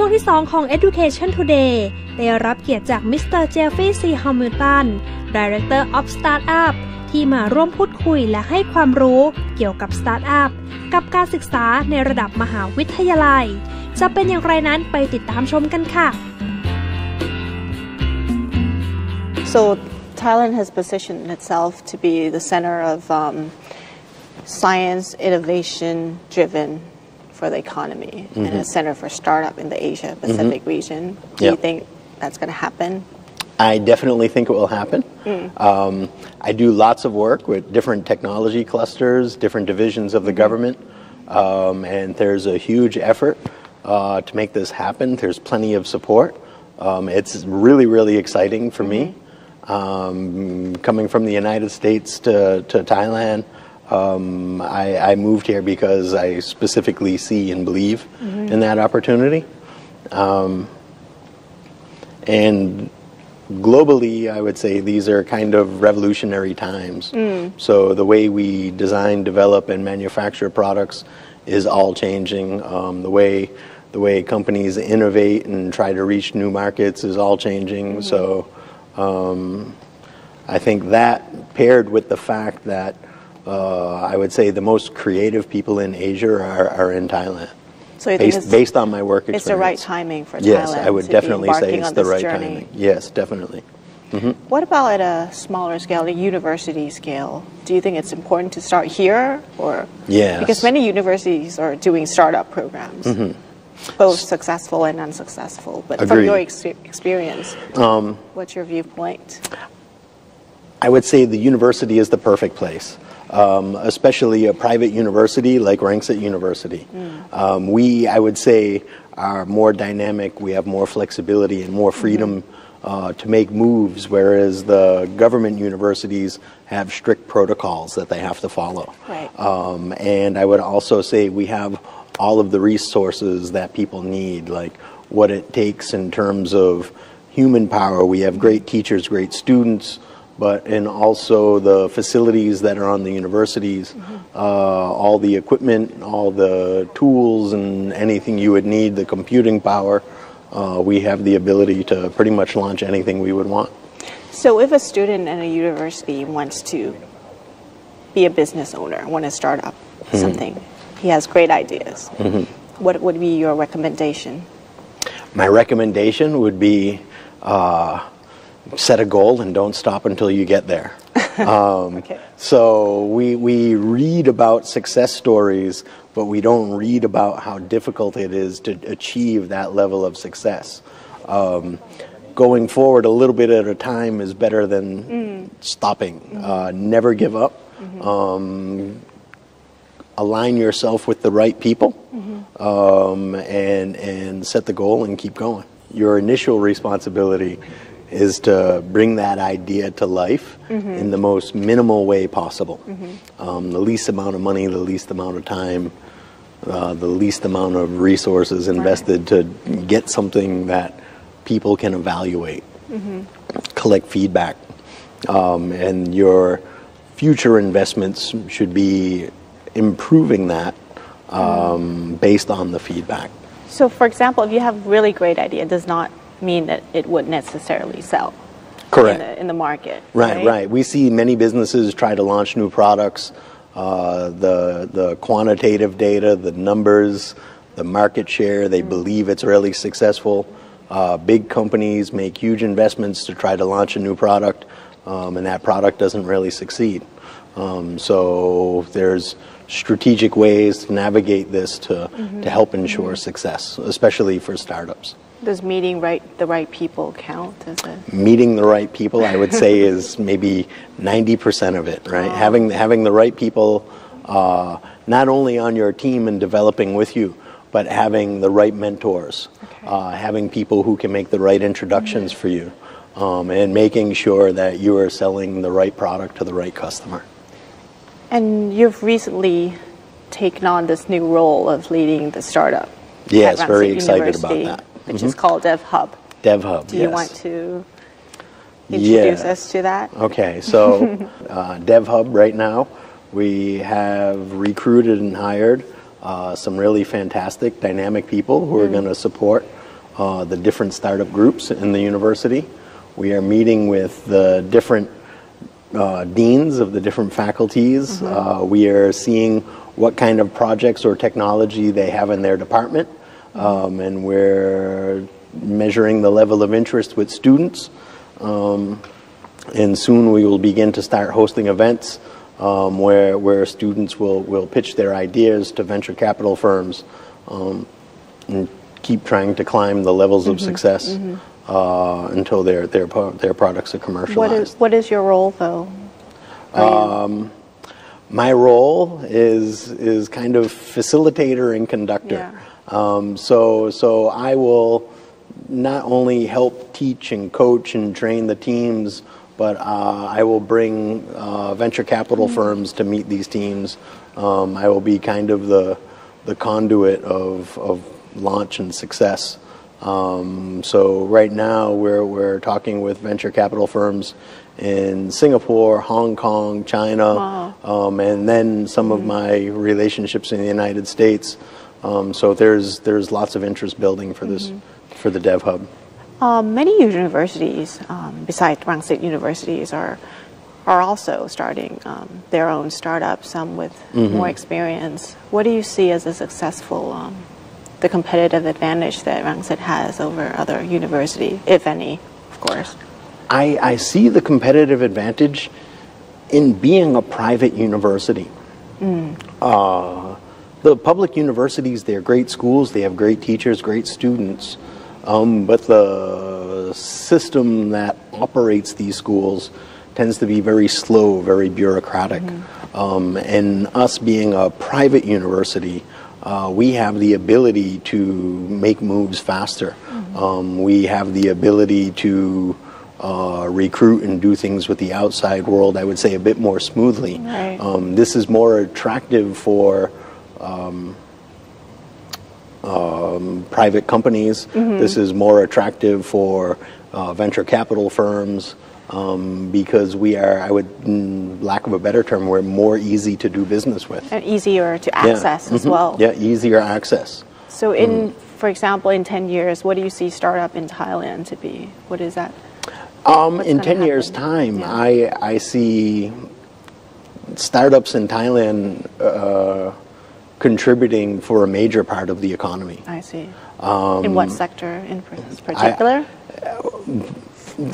ช่วงที่ 2 ของ Education Today ได้รับเกียรติจากมิสเตอร์เจฟฟี่ซีฮัมมิลตัน Director of Startup ที่มาร่วมพูดคุยและให้ความรู้เกี่ยวกับ Startup กับการศึกษาในระดับมหาวิทยาลัยจะเป็นอย่างไรนั้นไปติดตามชมกันค่ะ So Thailand has positioned itself to be the center of science innovation driven for the economy and a center for startup in the Asia Pacific region. Do you think that's going to happen? I definitely think it will happen. I do lots of work with different technology clusters, different divisions of the government, and there's a huge effort to make this happen. There's plenty of support. It's really, really exciting for me. Coming from the United States to Thailand, I moved here because I specifically see and believe in that opportunity. And globally, I would say these are kind of revolutionary times. So the way we design, develop, and manufacture products is all changing. The way companies innovate and try to reach new markets is all changing. So I think that paired with the fact that I would say the most creative people in Asia are in Thailand. So you think based on my work experience. It's the right timing for Thailand. Yes, I would definitely say it's the right timing. Yes, definitely. What about at a smaller scale, a university scale? Do you think it's important to start here, or yes? Because many universities are doing startup programs, both successful and unsuccessful. But from your experience, what's your viewpoint? I would say the university is the perfect place. Especially a private university like Rangsit University. We, I would say, are more dynamic, we have more flexibility and more freedom to make moves, whereas the government universities have strict protocols that they have to follow. Right. And I would also say we have all of the resources that people need, like what it takes in terms of human power. We have great teachers, great students, and also the facilities that are on the universities, all the equipment, all the tools and anything you would need, the computing power, we have the ability to pretty much launch anything we would want. So if a student at a university wants to be a business owner, want to start up something, he has great ideas, what would be your recommendation? My recommendation would be set a goal and don't stop until you get there. So we read about success stories, but we don't read about how difficult it is to achieve that level of success. Going forward a little bit at a time is better than stopping. Never give up. Align yourself with the right people, and set the goal and keep going. Your initial responsibility is to bring that idea to life in the most minimal way possible. The least amount of money, the least amount of time, the least amount of resources invested to get something that people can evaluate, collect feedback, and your future investments should be improving that based on the feedback. So for example, if you have really great idea, it does not mean that it would necessarily sell. Correct. In the market. Right. We see many businesses try to launch new products. The quantitative data, the numbers, the market share, they believe it's really successful. Big companies make huge investments to try to launch a new product, and that product doesn't really succeed. So there's strategic ways to navigate this to help ensure success, especially for startups. Does meeting the right people count? Meeting the right people, I would say, is maybe 90% of it, right? Having the right people not only on your team and developing with you, but having the right mentors, having people who can make the right introductions for you, and making sure that you are selling the right product to the right customer. And you've recently taken on this new role of leading the startup. Yes, very excited about that. Which is called DevHub. DevHub, Do you want to introduce us to that? Okay, so DevHub right now, we have recruited and hired some really fantastic, dynamic people who are going to support the different startup groups in the university. We are meeting with the different deans of the different faculties. We are seeing what kind of projects or technology they have in their department, and we're measuring the level of interest with students. And soon we will begin to start hosting events where students will pitch their ideas to venture capital firms, and keep trying to climb the levels of success until their products are commercialized. What is your role, though? My role is kind of facilitator and conductor. Yeah. So I will not only help teach and coach and train the teams, but I will bring venture capital firms to meet these teams. I will be kind of the conduit of launch and success. So right now we're talking with venture capital firms in Singapore, Hong Kong, China, and then some of my relationships in the United States. So there's lots of interest building for this, for the DevHub. Many universities, besides Rangsit universities, are also starting their own startups, some with more experience. What do you see as a successful, the competitive advantage that Rangsit has over other universities, if any, of course? I see the competitive advantage in being a private university. The public universities, they're great schools, they have great teachers, great students, but the system that operates these schools tends to be very slow, very bureaucratic. And us being a private university, we have the ability to make moves faster. We have the ability to recruit and do things with the outside world, I would say, a bit more smoothly. Right. This is more attractive for private companies. This is more attractive for venture capital firms because we are, I would, lack of a better term, we're more easy to do business with. And easier to access as well. Yeah, easier access. So in, for example, in 10 years, what do you see startup in Thailand to be? What is that? In 10 years' time, I see startups in Thailand contributing for a major part of the economy. I see. In what sector in particular?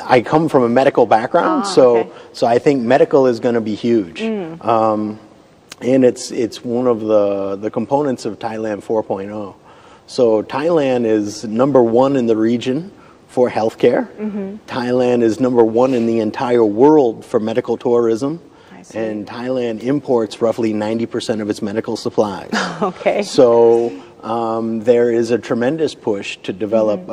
I come from a medical background, so I think medical is going to be huge. And it's one of the components of Thailand 4.0. So Thailand is #1 in the region for healthcare. Thailand is #1 in the entire world for medical tourism. And Thailand imports roughly 90% of its medical supplies. Okay. So there is a tremendous push to develop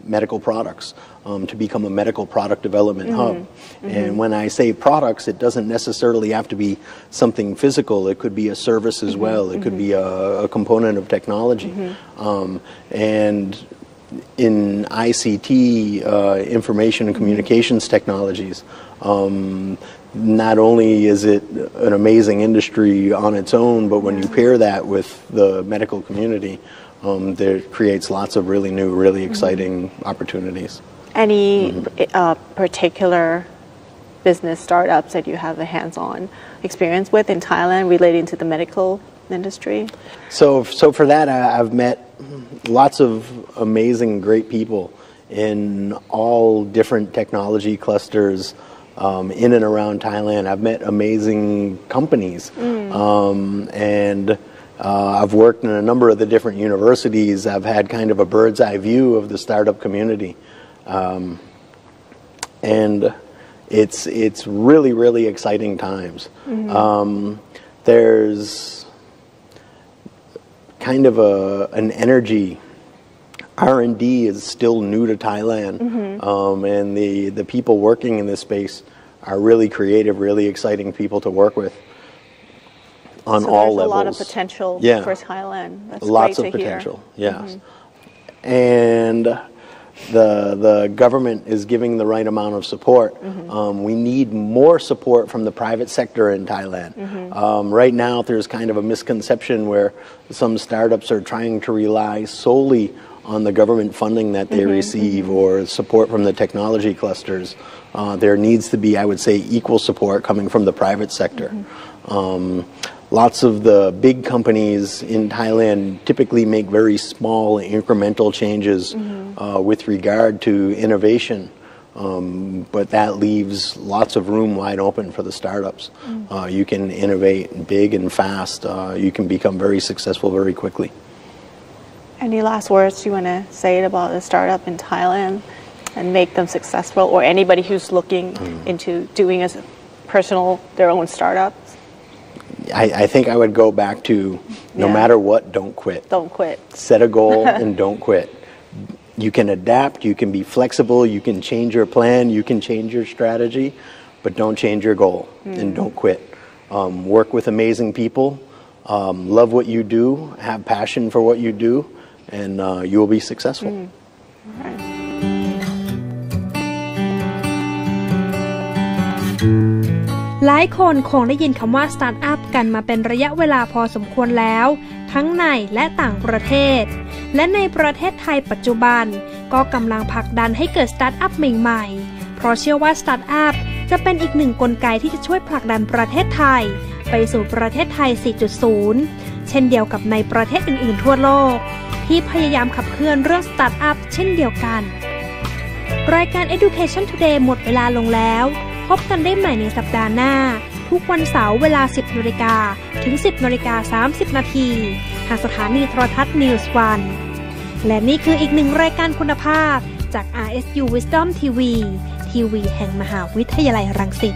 medical products, to become a medical product development hub. And when I say products, it doesn't necessarily have to be something physical. It could be a service as well. It could be a component of technology. And in ICT, information and communications technologies, not only is it an amazing industry on its own, but when you pair that with the medical community, there creates lots of really new, really exciting opportunities. Any particular business startups that you have a hands-on experience with in Thailand relating to the medical industry? So for that, I've met lots of amazing, great people in all different technology clusters in and around Thailand. I've met amazing companies, and I've worked in a number of the different universities. I've had kind of a bird's eye view of the startup community, and it's really, really exciting times. There's kind of an energy. R&D is still new to Thailand, and the people working in this space are really creative, really exciting people to work with on all levels. So there's a lot of potential for Thailand. That's lots great of to potential, hear. yes. And the government is giving the right amount of support. We need more support from the private sector in Thailand. Right now, there's kind of a misconception where some startups are trying to rely solely on the government funding that they receive or support from the technology clusters. There needs to be, I would say, equal support coming from the private sector. Lots of the big companies in Thailand typically make very small incremental changes with regard to innovation. But that leaves lots of room wide open for the startups. You can innovate big and fast. You can become very successful very quickly. Any last words you want to say about a startup in Thailand and make them successful, or anybody who's looking into doing their own startups? I think I would go back to no matter what, don't quit. Don't quit. Set a goal and don't quit. You can adapt, you can be flexible, you can change your plan, you can change your strategy, but don't change your goal and don't quit. Work with amazing people, love what you do, have passion for what you do, and you will be successful. Right. หลายคนคงได้ยินคำว่าสตาร์ทอัพกันมาเป็นระยะเวลาพอสมควรแล้วทั้งในและต่างประเทศและในประเทศไทยปัจจุบันก็กำลังผลักดันให้เกิดสตาร์ทอัพใหม่ๆเพราะเชื่อว่าสตาร์ทอัพจะเป็นอีกหนึ่งกลไกที่จะช่วยผลักดันประเทศไทยไปสู่ประเทศไทย 4.0 เช่นเดียวกับในประเทศอื่นๆทั่วโลกที่พยายามขับเคลื่อนเรื่องสตาร์ทอัพเช่นเดียวกันรายการ Education Today หมดเวลาลงแล้วพบกันได้ใหม่ในสัปดาห์หน้าทุกวันเสาร์เวลา 10 นาฬิกาถึง 10 นาฬิกา 30 นาทีทางสถานีโทรทัศน์ News 1และนี่คืออีกหนึ่งรายการคุณภาพจาก RSU Wisdom TV ทีวีแห่งมหาวิทยาลัยรังสิต